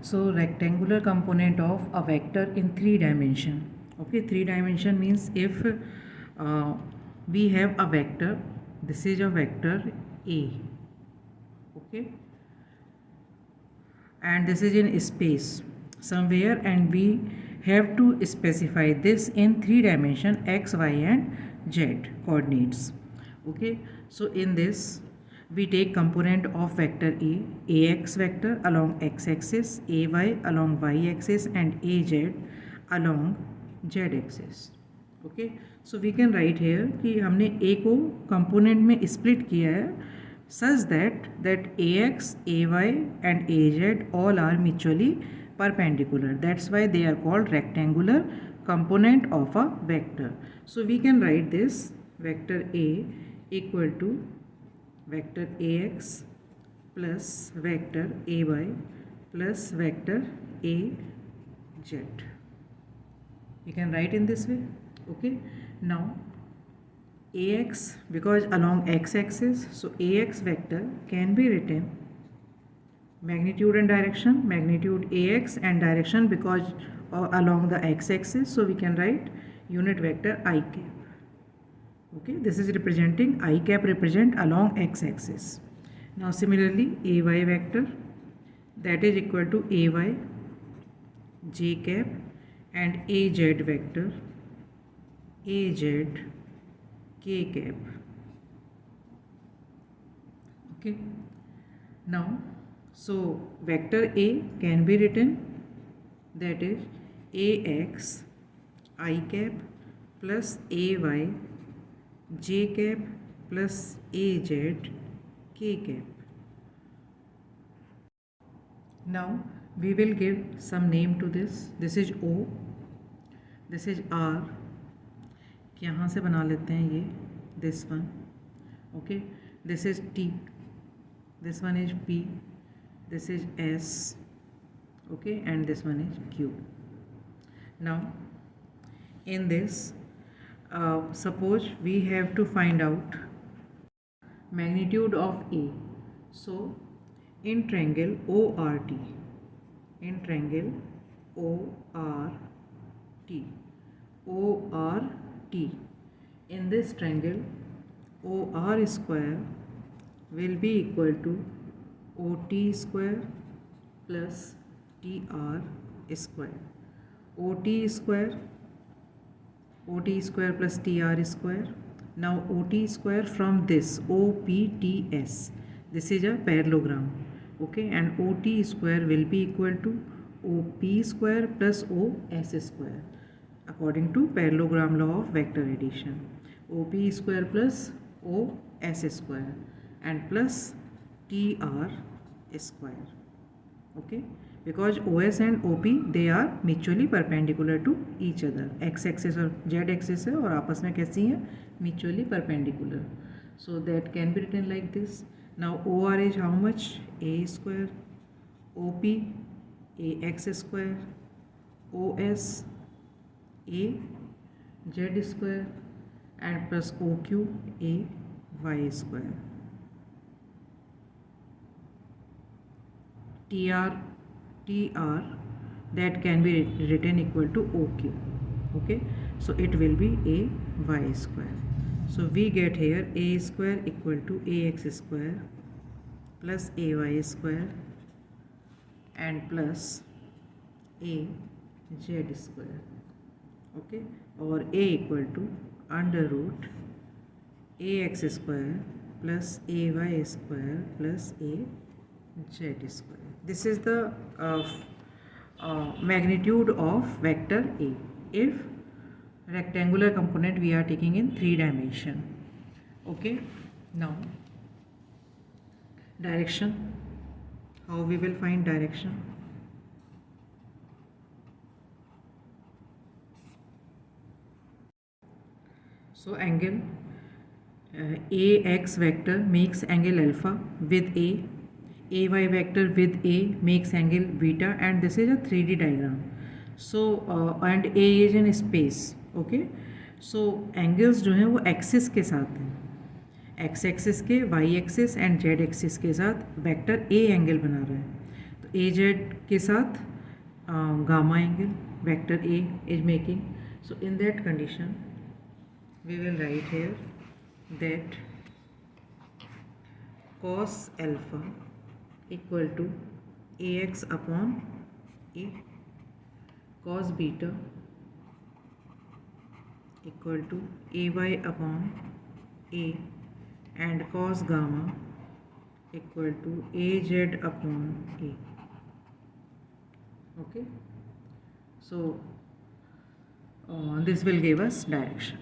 So rectangular component of a vector in 3 dimension. Okay, 3 dimension means if we have a vector, this is a vector A, okay, and this is in space somewhere, and we have to specify this in 3 dimension x, y and z coordinates. Okay, so in this we take component of vector A, ax vector along x-axis, ay along y-axis and az along z-axis. Okay, so we can write here कि हमने ए को component में split किया है such that ax, ay and az all are mutually perpendicular. That's why they are called rectangular component of a vector. So we can write this vector A equal to vector ax plus vector ay plus vector az. We can write in this way. Okay, now ax, because along x-axis, so ax vector can be written magnitude and direction, magnitude ax and direction because along the x-axis, so we can write unit vector I cap. Okay, this is representing I cap, represent along x-axis. Now similarly ay vector, that is equal to ay j cap and az vector az k cap. Okay, now so vector A can be written, that is ax I cap plus ay j cap plus az k cap. Now we will give some name to this. This is O, this is R, यहाँ से बना लेते हैं ये, this one, okay, this is T, this one is P, this is S, okay, and this one is Q. Now in this suppose we have to find out magnitude of A. So in triangle ORT, in triangle ORT, in this triangle OR square will be equal to OT square plus TR square. OT square plus TR square. Now OT square from this OPTS, this is a parallelogram, okay, and OT square will be equal to OP square plus OS square according to parallelogram law of vector addition. OP square plus OS square and plus TR square, okay, because OS and OP they are mutually perpendicular to each other. X axis और Z axis है और आपस में कैसी हैं, mutually perpendicular. So that can be written like this. Now OR is how much? A square, OP AX square, OS A Z square and plus OQ A Y square. TR that can be written equal to OQ, okay, so it will be A Y square. So we get here A square equal to AX square plus AY square and plus A Z square, okay, or A equal to under root AX square plus AY square plus A Z square. This is the magnitude of vector A if rectangular component we are taking in 3 dimension. Okay, now direction, how we will find direction? So angle AX vector makes angle alpha with A, AY vector with A makes angle beta, and this is a 3D diagram. So and A is in space, okay. So angles जो हैं वो axis के साथ हैं, X axis के, Y axis and Z axis के साथ vector A angle बना रहा है. तो ए जेड के साथ gamma angle vector A is making. So in that condition we will write here that cos alpha equal to ax upon a, cos beta equal to ay upon a, and cos gamma equal to az upon a. Okay, so this will give us direction.